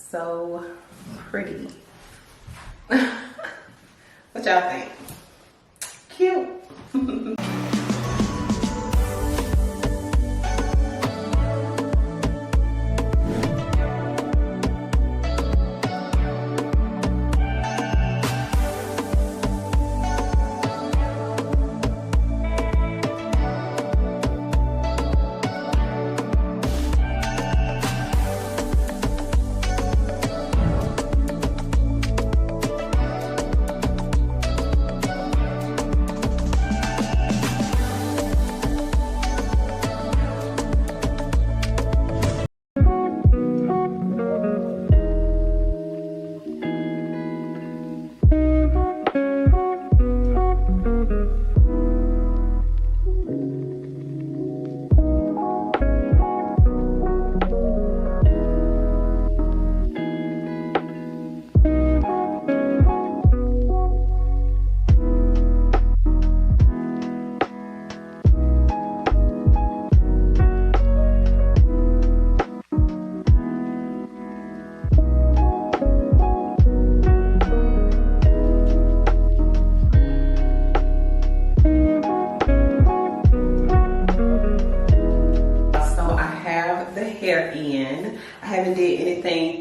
So pretty. What y'all think? Cute.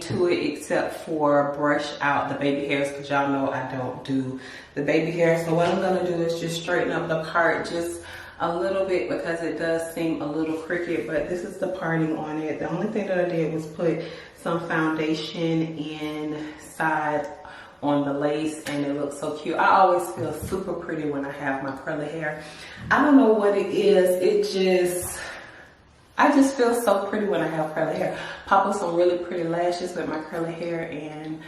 To it except for brush out the baby hairs, because y'all know I don't do the baby hairs. So what I'm gonna do is just straighten up the part just a little bit, because it does seem a little crooked, but this is the parting on it. The only thing that I did was put some foundation inside on the lace, and it looks so cute. I always feel super pretty when I have my curly hair. I don't know what it is, I just feel so pretty when I have curly hair. Pop up some really pretty lashes with my curly hair, and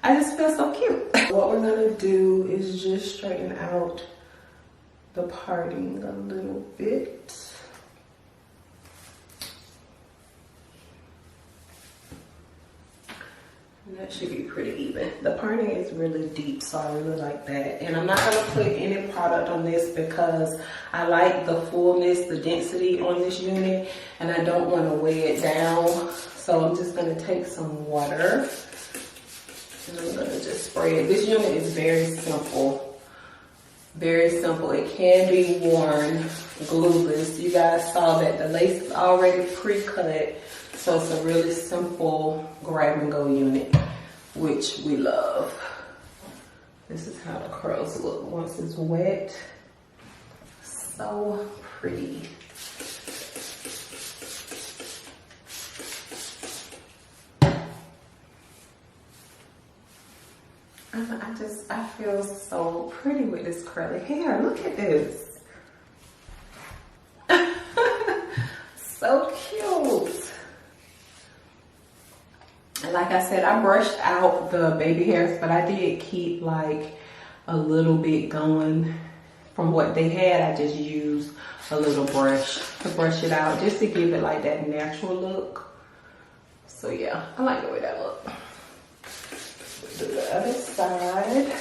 I just feel so cute. What we're gonna do is just straighten out the parting a little bit. And that should be pretty even. The parting is really deep, so I really like that. And I'm not gonna put any product on this because I like the fullness, the density on this unit, and I don't wanna weigh it down. So I'm just gonna take some water and I'm gonna just spray it. This unit is very simple. Very simple. It can be worn glueless. You guys saw that the lace is already pre-cut. So it's a really simple grab and go unit, which we love. This is how the curls look once it's wet. So pretty. I feel so pretty with this curly hair. Look at this. So cute. And like I said, I brushed out the baby hairs, but I did keep like a little bit going from what they had. I just used a little brush to brush it out just to give it like that natural look. So yeah, I like the way that look. Do the other side.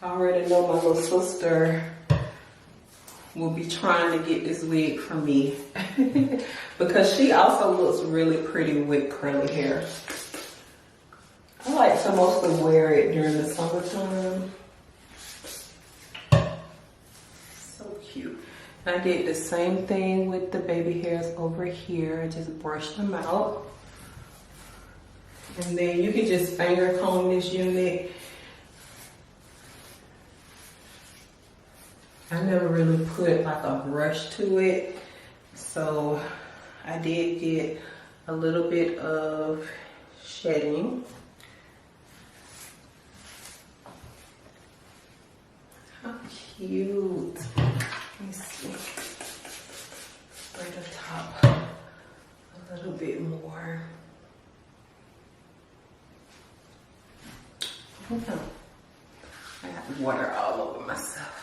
I already know my little sister will be trying to get this wig from me because she also looks really pretty with curly hair. I like to mostly wear it during the summertime. So cute. I did the same thing with the baby hairs over here. I just brushed them out. And then you can just finger comb this unit. I never really put like a brush to it. So I did get a little bit of shedding. How cute. Let me see. Spray the top a little bit more. Okay. I got water all over myself.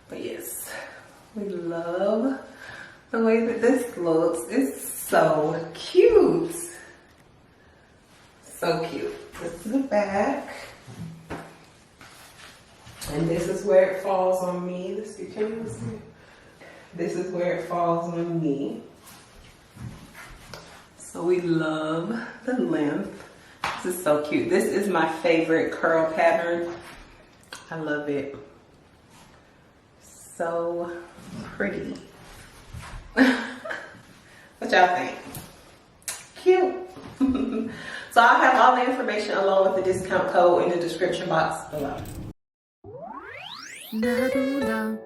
But yes, we love the way that this looks. It's so cute. So cute. This is the back. And this is where it falls on me. Let's see, can you see? This is where it falls on me. So we love the length. This is so cute. This is my favorite curl pattern. I love it. So pretty. What y'all think? Cute. So I'll have all the information along with the discount code in the description box below. Nadula.